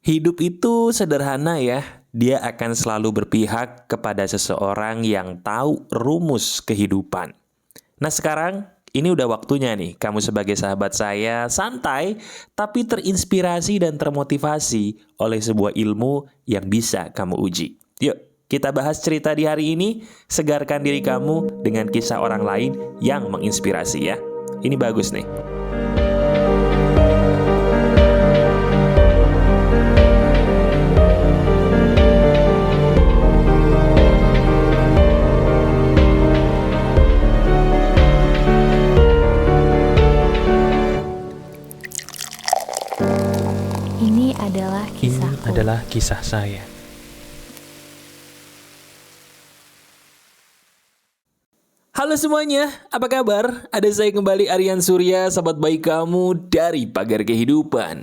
Hidup itu sederhana ya. Dia akan selalu berpihak kepada seseorang yang tahu rumus kehidupan. Nah sekarang, ini udah waktunya nih, kamu sebagai sahabat saya santai, tapi terinspirasi dan termotivasi oleh sebuah ilmu yang bisa kamu uji. Yuk, kita bahas cerita di hari ini, segarkan diri kamu dengan kisah orang lain yang menginspirasi ya. Ini bagus nih. Ini adalah kisahku. Ini adalah kisah saya. Halo semuanya, apa kabar? Ada saya kembali Aryan Surya, sahabat baik kamu dari Pagar Kehidupan.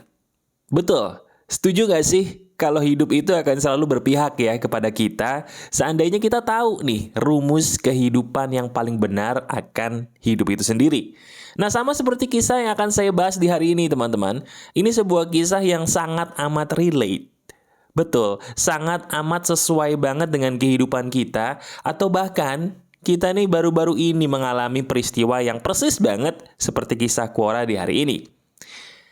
Betul, setuju gak sih? Kalau hidup itu akan selalu berpihak ya kepada kita. Seandainya kita tahu nih rumus kehidupan yang paling benar akan hidup itu sendiri. Nah sama seperti kisah yang akan saya bahas di hari ini teman-teman. Ini sebuah kisah yang sangat amat relate. Betul, sangat amat sesuai banget dengan kehidupan kita. Atau bahkan kita nih baru-baru ini mengalami peristiwa yang persis banget seperti kisah Quora di hari ini.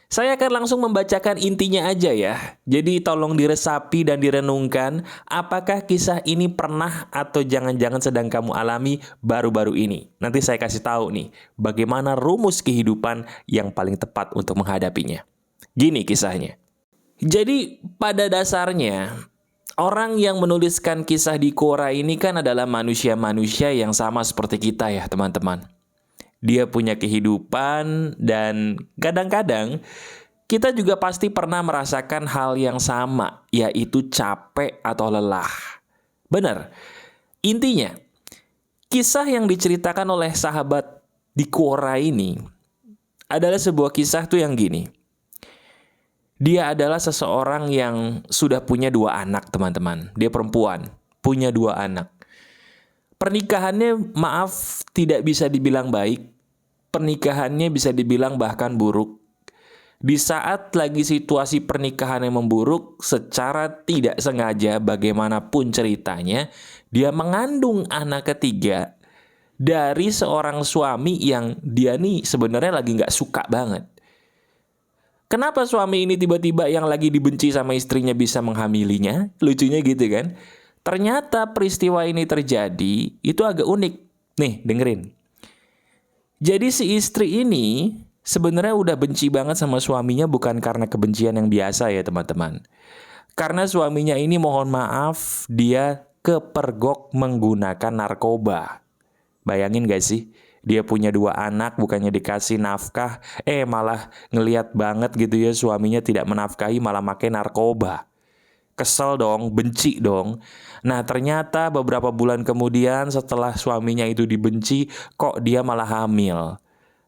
Saya akan langsung membacakan intinya aja ya. Jadi tolong diresapi dan direnungkan apakah kisah ini pernah atau jangan-jangan sedang kamu alami baru-baru ini. Nanti saya kasih tahu nih bagaimana rumus kehidupan yang paling tepat untuk menghadapinya. Gini kisahnya. Jadi pada dasarnya orang yang menuliskan kisah di Quora ini kan adalah manusia-manusia yang sama seperti kita ya teman-teman. Dia punya kehidupan dan kadang-kadang kita juga pasti pernah merasakan hal yang sama, yaitu capek atau lelah. Benar. Intinya, kisah yang diceritakan oleh sahabat di Quora ini adalah sebuah kisah tuh yang gini. Dia adalah seseorang yang sudah punya 2 anak, teman-teman. Dia perempuan, punya 2 anak. Pernikahannya maaf tidak bisa dibilang baik. Pernikahannya bisa dibilang bahkan buruk. Di saat lagi situasi pernikahan yang memburuk, secara tidak sengaja bagaimanapun ceritanya, dia mengandung anak ketiga dari seorang suami yang dia nih sebenarnya lagi nggak suka banget. Kenapa suami ini tiba-tiba yang lagi dibenci sama istrinya bisa menghamilinya? Lucunya gitu kan? Ternyata peristiwa ini terjadi, itu agak unik. Nih, dengerin. Jadi si istri ini sebenarnya udah benci banget sama suaminya bukan karena kebencian yang biasa ya teman-teman. Karena suaminya ini mohon maaf, dia kepergok menggunakan narkoba. Bayangin gak sih? Dia punya 2 anak, bukannya dikasih nafkah, malah ngeliat banget gitu ya suaminya tidak menafkahi malah pakai narkoba. Kesel dong, benci dong. Nah ternyata beberapa bulan kemudian setelah suaminya itu dibenci, kok dia malah hamil.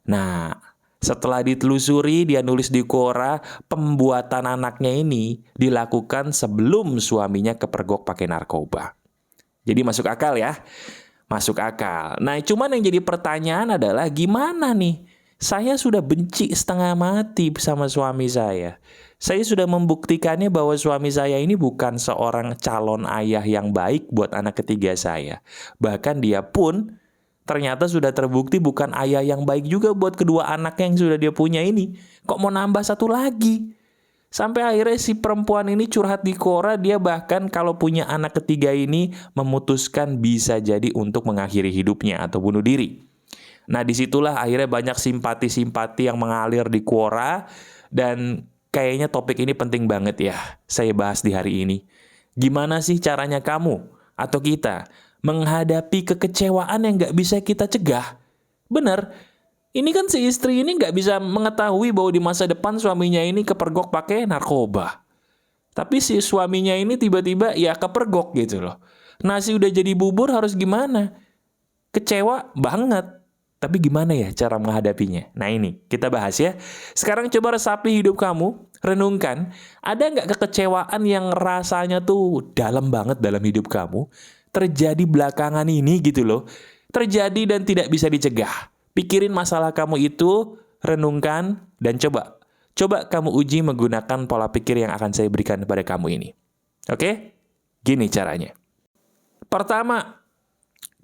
Nah setelah ditelusuri, dia nulis di Quora, pembuatan anaknya ini dilakukan sebelum suaminya kepergok pakai narkoba. Jadi masuk akal ya? Masuk akal. Nah cuman yang jadi pertanyaan adalah gimana nih? Saya sudah benci setengah mati sama suami saya. Saya sudah membuktikannya bahwa suami saya ini bukan seorang calon ayah yang baik buat anak ketiga saya. Bahkan dia pun ternyata sudah terbukti bukan ayah yang baik juga buat kedua anak yang sudah dia punya ini. Kok mau nambah 1 lagi? Sampai akhirnya si perempuan ini curhat di Quora, dia bahkan kalau punya anak ketiga ini memutuskan bisa jadi untuk mengakhiri hidupnya atau bunuh diri. Nah disitulah akhirnya banyak simpati-simpati yang mengalir di Quora dan kayaknya topik ini penting banget ya saya bahas di hari ini. Gimana sih caranya kamu atau kita menghadapi kekecewaan yang gak bisa kita cegah? Bener, ini kan si istri ini gak bisa mengetahui bahwa di masa depan suaminya ini kepergok pakai narkoba. Tapi si suaminya ini tiba-tiba ya kepergok gitu loh. Nasi udah jadi bubur harus gimana? Kecewa banget. Tapi gimana ya cara menghadapinya? Nah ini, kita bahas ya. Sekarang coba resapi hidup kamu, renungkan. Ada nggak kekecewaan yang rasanya tuh dalam banget dalam hidup kamu? Terjadi belakangan ini gitu loh. Terjadi dan tidak bisa dicegah. Pikirin masalah kamu itu, renungkan, dan coba Coba kamu uji menggunakan pola pikir yang akan saya berikan kepada kamu ini. Oke? Gini caranya. Pertama,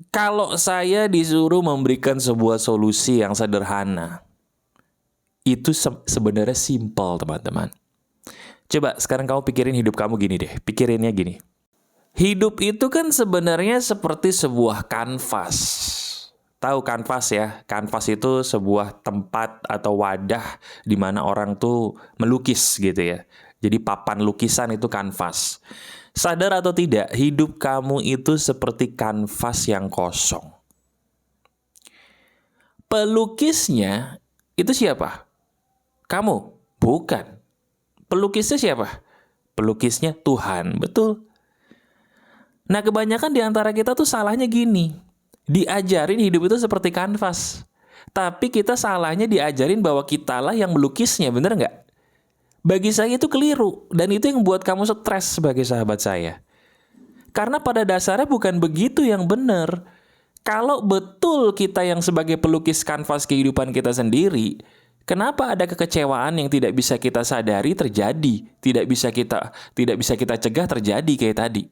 kalau saya disuruh memberikan sebuah solusi yang sederhana, itu sebenarnya simple, teman-teman. Coba sekarang kamu pikirin hidup kamu gini deh. Pikirinnya gini. Hidup itu kan sebenarnya seperti sebuah kanvas. Tahu kanvas ya? Kanvas itu sebuah tempat atau wadah di mana orang tuh melukis gitu ya. Jadi papan lukisan itu kanvas. Sadar atau tidak, hidup kamu itu seperti kanvas yang kosong. Pelukisnya itu siapa? Kamu? Bukan. Pelukisnya siapa? Pelukisnya Tuhan, betul. Nah, kebanyakan di antara kita tuh salahnya gini. Diajarin hidup itu seperti kanvas. Tapi kita salahnya diajarin bahwa kitalah yang melukisnya, bener nggak? Bagi saya itu keliru. Dan itu yang buat kamu stres sebagai sahabat saya. Karena pada dasarnya bukan begitu yang benar. Kalau betul kita yang sebagai pelukis kanvas kehidupan kita sendiri, kenapa ada kekecewaan yang tidak bisa kita sadari terjadi, tidak bisa kita cegah terjadi kayak tadi?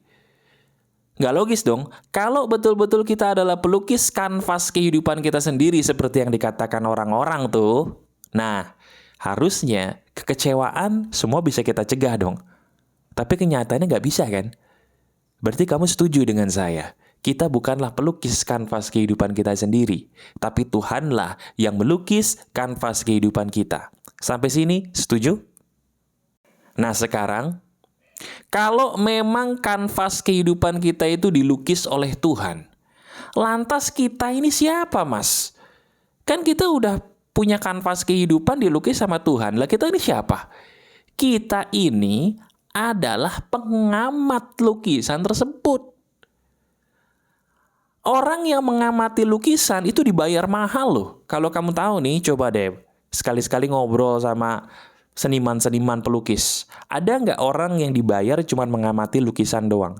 Nggak logis dong. Kalau betul-betul kita adalah pelukis kanvas kehidupan kita sendiri seperti yang dikatakan orang-orang tuh, nah harusnya kekecewaan semua bisa kita cegah dong. Tapi kenyataannya nggak bisa kan? Berarti kamu setuju dengan saya. Kita bukanlah pelukis kanvas kehidupan kita sendiri, tapi Tuhanlah yang melukis kanvas kehidupan kita. Sampai sini setuju? Nah sekarang, kalau memang kanvas kehidupan kita itu dilukis oleh Tuhan, lantas kita ini siapa, Mas? Kan kita udah punya kanvas kehidupan dilukis sama Tuhan. Lah kita ini siapa? Kita ini adalah pengamat lukisan tersebut. Orang yang mengamati lukisan itu dibayar mahal loh. Kalau kamu tahu nih, coba deh sekali-sekali ngobrol sama seniman-seniman pelukis. Ada nggak orang yang dibayar cuma mengamati lukisan doang?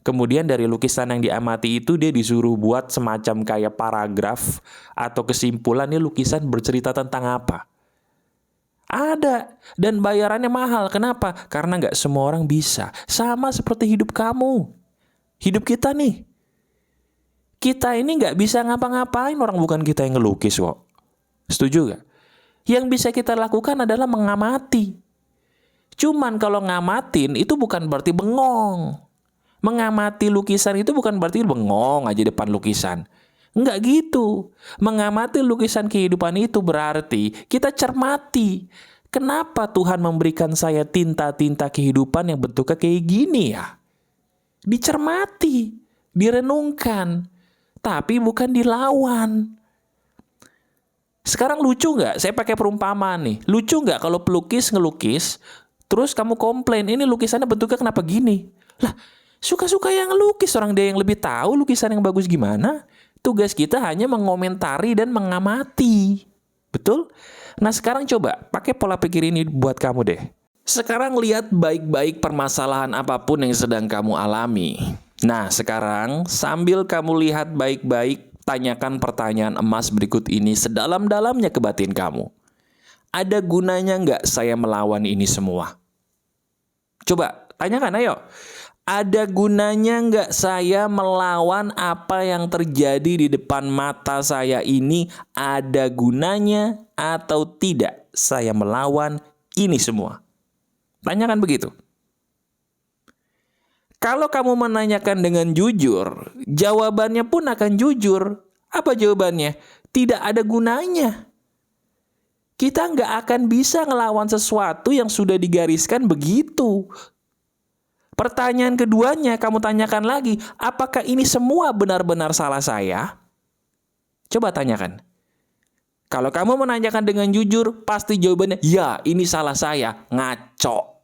Kemudian dari lukisan yang diamati itu dia disuruh buat semacam kayak paragraf atau kesimpulan, nih lukisan bercerita tentang apa? Ada. Dan bayarannya mahal. Kenapa? Karena nggak semua orang bisa. Sama seperti hidup kamu. Hidup kita nih. Kita ini nggak bisa ngapa-ngapain, orang bukan kita yang ngelukis kok. Setuju gak? Yang bisa kita lakukan adalah mengamati. Cuman kalau ngamatin itu bukan berarti bengong. Mengamati lukisan itu bukan berarti bengong aja depan lukisan. Enggak gitu. Mengamati lukisan kehidupan itu berarti kita cermati. Kenapa Tuhan memberikan saya tinta-tinta kehidupan yang bentuknya kayak gini ya? Dicermati, direnungkan. Tapi bukan dilawan. Sekarang lucu nggak? Saya pakai perumpamaan nih. Lucu nggak kalau pelukis ngelukis, terus kamu komplain, ini lukisannya bentuknya kenapa gini? Lah, suka-suka yang ngelukis, orang dia yang lebih tahu lukisan yang bagus gimana. Tugas kita hanya mengomentari dan mengamati. Betul? Nah sekarang coba pakai pola pikir ini buat kamu deh. Sekarang lihat baik-baik permasalahan apapun yang sedang kamu alami. Nah sekarang sambil kamu lihat baik-baik, tanyakan pertanyaan emas berikut ini sedalam-dalamnya ke batin kamu. Ada gunanya nggak saya melawan ini semua? Coba tanyakan, ayo. Ada gunanya nggak saya melawan apa yang terjadi di depan mata saya ini? Ada gunanya atau tidak saya melawan ini semua? Tanyakan begitu. Kalau kamu menanyakan dengan jujur, jawabannya pun akan jujur. Apa jawabannya? Tidak ada gunanya. Kita nggak akan bisa ngelawan sesuatu yang sudah digariskan begitu. Pertanyaan keduanya, kamu tanyakan lagi, apakah ini semua benar-benar salah saya? Coba tanyakan. Kalau kamu menanyakan dengan jujur, pasti jawabannya, ya ini salah saya. Ngaco.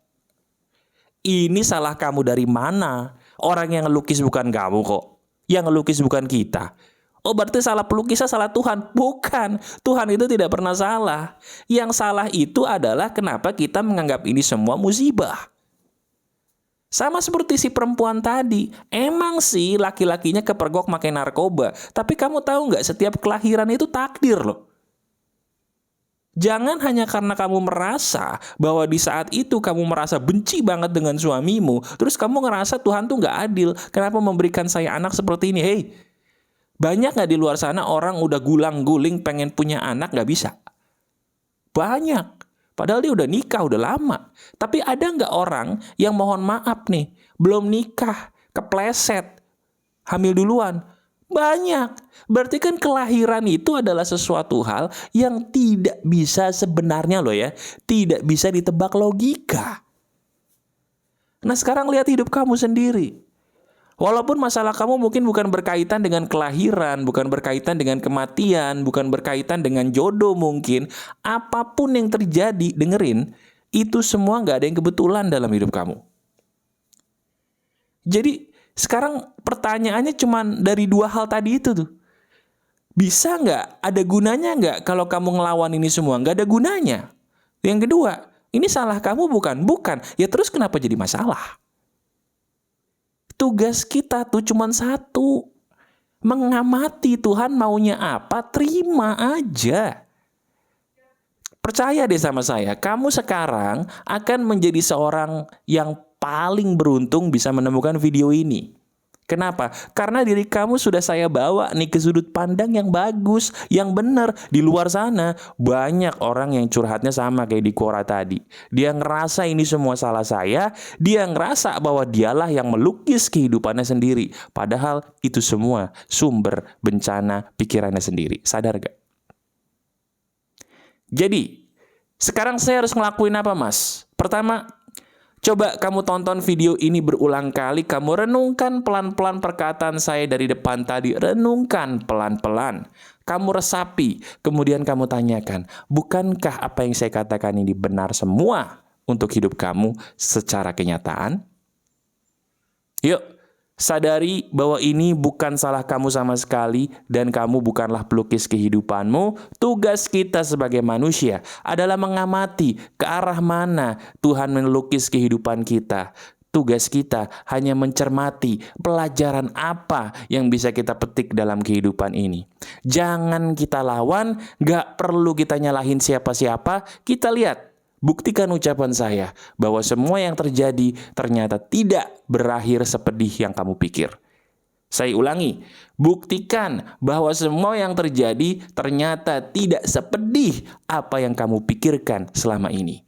Ini salah kamu dari mana? Orang yang ngelukis bukan kamu kok. Yang ngelukis bukan kita. Oh berarti salah pelukisnya salah Tuhan. Bukan. Tuhan itu tidak pernah salah. Yang salah itu adalah kenapa kita menganggap ini semua musibah. Sama seperti si perempuan tadi. Emang sih laki-lakinya kepergok pakai narkoba. Tapi kamu tahu nggak, setiap kelahiran itu takdir loh. Jangan hanya karena kamu merasa bahwa di saat itu kamu merasa benci banget dengan suamimu, terus kamu ngerasa Tuhan tuh nggak adil. Kenapa memberikan saya anak seperti ini? Hei, banyak nggak di luar sana orang udah gulang-guling pengen punya anak nggak bisa? Banyak. Padahal dia udah nikah, udah lama. Tapi ada nggak orang yang mohon maaf nih, belum nikah, kepleset, hamil duluan? Banyak. Berarti kan kelahiran itu adalah sesuatu hal yang tidak bisa sebenarnya loh ya, tidak bisa ditebak logika. Nah sekarang lihat hidup kamu sendiri. Walaupun masalah kamu mungkin bukan berkaitan dengan kelahiran, bukan berkaitan dengan kematian, bukan berkaitan dengan jodoh mungkin. Apapun yang terjadi, dengerin, itu semua nggak ada yang kebetulan dalam hidup kamu. Jadi sekarang pertanyaannya cuma dari dua hal tadi itu tuh. Bisa nggak? Ada gunanya nggak kalau kamu ngelawan ini semua? Nggak ada gunanya. Yang kedua, ini salah kamu bukan? Bukan. Ya terus kenapa jadi masalah? Tugas kita tuh cuma satu. Mengamati Tuhan maunya apa, terima aja. Percaya deh sama saya, kamu sekarang akan menjadi seorang yang paling beruntung bisa menemukan video ini. Kenapa? Karena diri kamu sudah saya bawa nih ke sudut pandang yang bagus, yang benar. Di luar sana banyak orang yang curhatnya sama kayak di Quora tadi. Dia ngerasa ini semua salah saya, dia ngerasa bahwa dialah yang melukis kehidupannya sendiri. Padahal itu semua sumber bencana pikirannya sendiri. Sadar gak? Jadi, sekarang saya harus ngelakuin apa, Mas? Pertama, coba kamu tonton video ini berulang kali, kamu renungkan pelan-pelan perkataan saya dari depan tadi, renungkan pelan-pelan. Kamu resapi, kemudian kamu tanyakan, bukankah apa yang saya katakan ini benar semua untuk hidup kamu secara kenyataan? Yuk, sadari bahwa ini bukan salah kamu sama sekali dan kamu bukanlah pelukis kehidupanmu. Tugas kita sebagai manusia adalah mengamati ke arah mana Tuhan melukis kehidupan kita. Tugas kita hanya mencermati pelajaran apa yang bisa kita petik dalam kehidupan ini. Jangan kita lawan, gak perlu kita nyalahin siapa-siapa. Kita lihat. Buktikan ucapan saya bahwa semua yang terjadi ternyata tidak berakhir sepedih yang kamu pikir. Saya ulangi, buktikan bahwa semua yang terjadi ternyata tidak sepedih apa yang kamu pikirkan selama ini.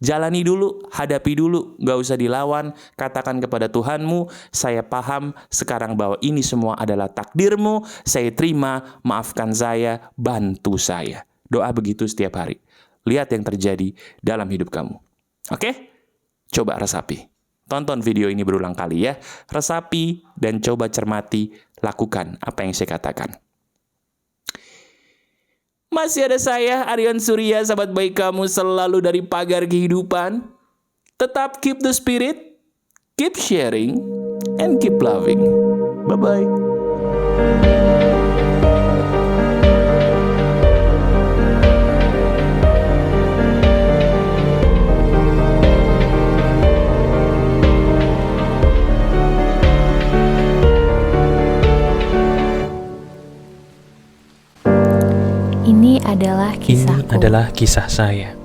Jalani dulu, hadapi dulu, gak usah dilawan, katakan kepada Tuhanmu, saya paham sekarang bahwa ini semua adalah takdirmu, saya terima, maafkan saya, bantu saya. Doa begitu setiap hari. Lihat yang terjadi dalam hidup kamu. Oke? Coba resapi. Tonton video ini berulang kali ya. Resapi dan coba cermati, lakukan apa yang saya katakan. Masih ada saya, Aryan Surya, sahabat baik kamu selalu dari Pagar Kehidupan. Tetap keep the spirit, keep sharing, and keep loving. Bye-bye. Ini adalah kisahku. Ini adalah kisah saya.